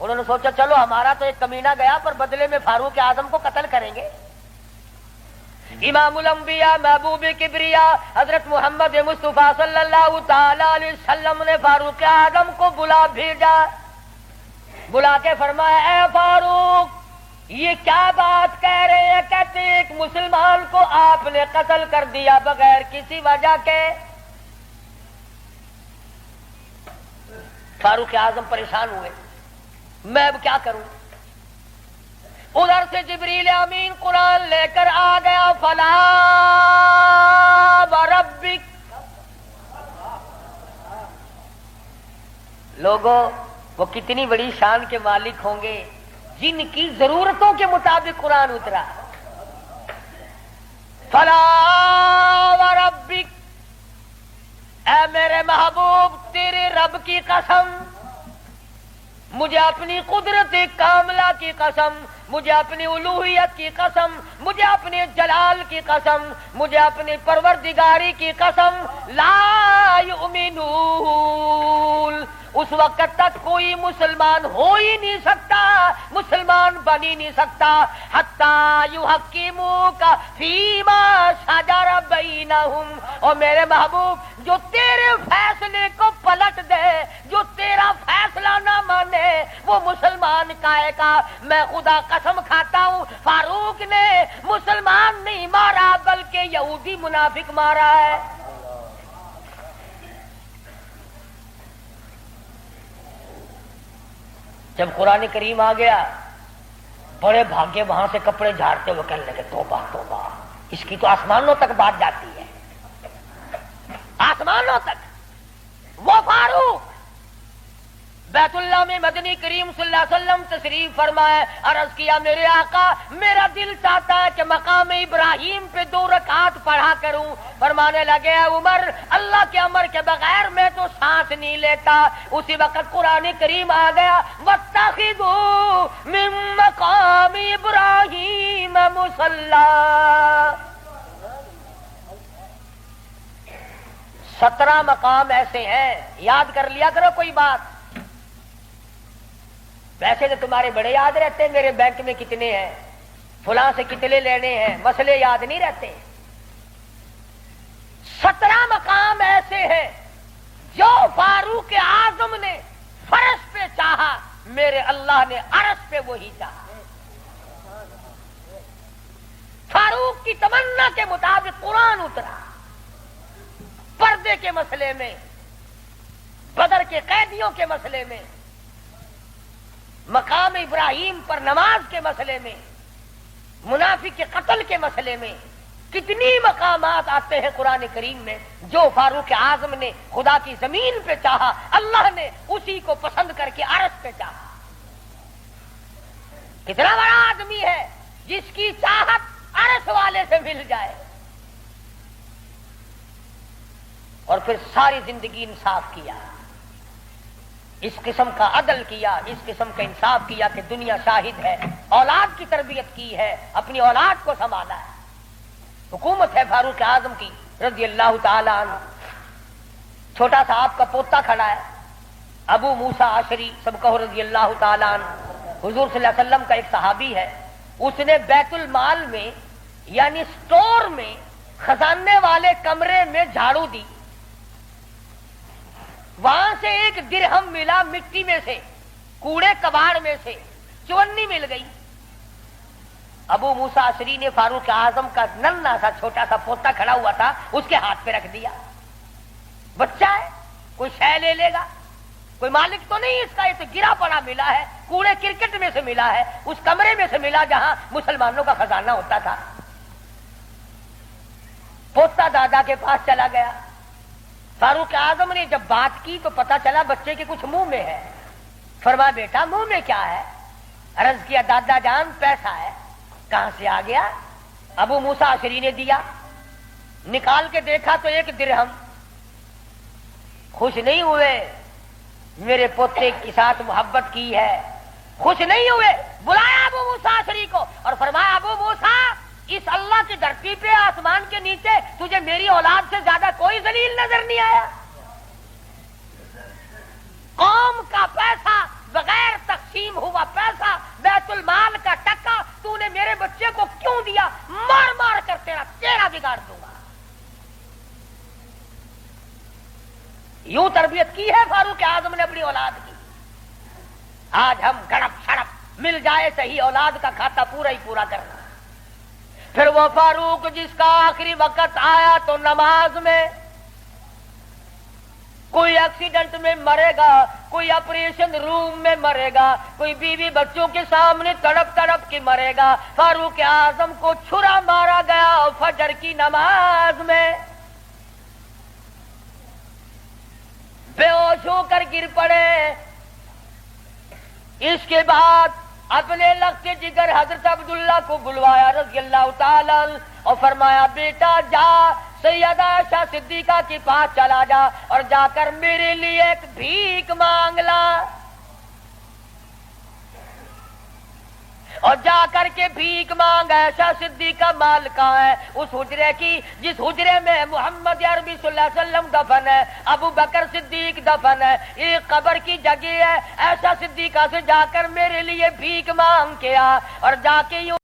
انہوں نے سوچا چلو ہمارا تو ایک کمینہ گیا پر بدلے میں فاروق اعظم کو قتل کریں گے. امام الانبیاء محبوب کبریا حضرت محمد مصطفیٰ صلی اللہ تعالی علیہ وسلم نے فاروق اعظم کو بلا بھیجا. بلا کے فرمایا اے فاروق یہ کیا بات کہہ رہے ہیں؟ کہتے ہیں ایک مسلمان کو آپ نے قتل کر دیا بغیر کسی وجہ کے. فاروق اعظم پریشان ہوئے میں اب کیا کروں. ادھر سے جبریل امین قرآن لے کر آ گیا. فلا وربک. لوگوں وہ کتنی بڑی شان کے مالک ہوں گے جن کی ضرورتوں کے مطابق قرآن اترا. فلا وربک اے میرے محبوب تیرے رب کی قسم، مجھے اپنی قدرت کاملہ کی قسم، مجھے اپنی الوہیت کی قسم، مجھے اپنے جلال کی قسم، مجھے اپنی پروردگاری کی قسم، لا یؤمنون اس وقت تک کوئی مسلمان ہو ہی نہیں سکتا، مسلمان بن ہی نہیں سکتا حتی یحکموک فیما شجر بینہم. اور میرے محبوب جو تیرے فیصلے کو پلٹ دے، جو تیرا فیصلہ نہ مانے وہ مسلمان کائے کا. میں خدا قسم کھاتا ہوں فاروق نے مسلمان نہیں مارا بلکہ یہودی منافق مارا ہے. جب قرآن کریم آ گیا بڑے بھاگے وہاں سے کپڑے جھاڑتے ہوئے کہنے لگے توبہ توبہ، اس کی تو آسمانوں تک بات جاتی ہے، آسمانوں تک. وہ فاروق بیت اللہ میں مدنی کریم صلی اللہ علیہ وسلم تشریف فرمائے. عرض کیا میرے آقا میرا دل چاہتا ہے کہ مقام ابراہیم پہ 2 رکعات پڑھا کروں. فرمانے لگے عمر اللہ کے امر کے بغیر میں تو سانس نہیں لیتا. اسی وقت قرآن کریم آ گیا واتخذوا من مقام ابراہیم مصلی. 17 مقام ایسے ہیں یاد کر لیا کرو. کوئی بات ویسے تو تمہارے بڑے یاد رہتے ہیں میرے بینک میں کتنے ہیں، فلاں سے کتنے لینے ہیں، مسئلے یاد نہیں رہتے. 17 مقام ایسے ہیں جو فاروق اعظم نے فرش پہ چاہا میرے اللہ نے عرش پہ وہی چاہا. فاروق کی تمنا کے مطابق قرآن اترا. پردے کے مسئلے میں، بدر کے قیدیوں کے مسئلے میں، مقام ابراہیم پر نماز کے مسئلے میں، منافق کے قتل کے مسئلے میں، کتنی مقامات آتے ہیں قرآن کریم میں جو فاروق اعظم نے خدا کی زمین پہ چاہا اللہ نے اسی کو پسند کر کے عرش پہ چاہا. کتنا بڑا آدمی ہے جس کی چاہت عرش والے سے مل جائے. اور پھر ساری زندگی انصاف کیا، اس قسم کا عدل کیا، اس قسم کا انصاف کیا کہ دنیا شاہد ہے. اولاد کی تربیت کی ہے، اپنی اولاد کو سنبھالا ہے. حکومت ہے فاروق اعظم کی رضی اللہ تعالی عنہ. چھوٹا سا آپ کا پوتا کھڑا ہے ابو موسیٰ عشری سب کہو رضی اللہ تعالی عنہ. حضور صلی اللہ علیہ وسلم کا ایک صحابی ہے، اس نے بیت المال میں یعنی سٹور میں خزانے والے کمرے میں جھاڑو دی. وہاں سے ایک درہم ملا مٹی میں سے، کوڑے کباڑ میں سے چونی مل گئی. ابو موسیٰ عشری نے فاروق اعظم کا ننھا سا چھوٹا سا پوتا کھڑا ہوا تھا اس کے ہاتھ پہ رکھ دیا. بچہ ہے کوئی شے لے لے گا، کوئی مالک تو نہیں اس کا، یہ تو گرا پڑا ملا ہے، کوڑے کرکٹ میں سے ملا ہے، اس کمرے میں سے ملا جہاں مسلمانوں کا خزانہ ہوتا تھا. پوتا دادا کے پاس چلا گیا. فاروق اعظم نے جب بات کی تو پتا چلا بچے کے کچھ منہ میں ہے. فرمایا بیٹا منہ میں کیا ہے؟ عرض کیا دادا جان پیسہ ہے. کہاں سے آ گیا؟ ابو موسیٰ عشری نے دیا. نکال کے دیکھا تو 1 درہم. خوش نہیں ہوئے، میرے پوتے کے ساتھ محبت کی ہے، خوش نہیں ہوئے. بلایا ابو موسیٰ عشری کو اور فرمایا ابو موسیٰ اس اللہ کی دھرتی پہ آسمان کے نیچے تجھے میری اولاد سے زیادہ کوئی ذلیل نظر نہیں آیا؟ قوم کا پیسہ بغیر تقسیم یوں تربیت کی ہے فاروق اعظم نے اپنی اولاد کی. آج ہم گڑپ سڑپ مل جائے صحیح اولاد کا کھاتا پورا ہی پورا کرنا. پھر وہ فاروق جس کا آخری وقت آیا تو نماز میں کوئی ایکسیڈنٹ میں مرے گا, کوئی آپریشن روم میں مرے گا, کوئی بیوی بچوں کے سامنے تڑپ تڑپ کے مرے گا. فاروق اعظم کو چھرا مارا گیا فجر کی نماز میں, بے ہوش ہو کر گر پڑے. اس کے بعد اپنے لخت جگر حضرت عبداللہ کو بلوایا رضی اللہ تعالی اور فرمایا بیٹا جا سیدہ عائشہ صدیقہ کے پاس چلا جا اور جا کر میرے لیے ایک بھیک مانگ لا, اور جا کر کے بھیک مانگ. عائشہ صدیقہ مال کہاں ہے؟ اس حجرے کی جس حجرے میں محمد عربی صلی اللہ علیہ وسلم دفن ہے, ابو بکر صدیق دفن ہے, ایک قبر کی جگہ ہے. عائشہ صدیقہ سے جا کر میرے لیے بھیک مانگ کے آ, اور جا کے یوں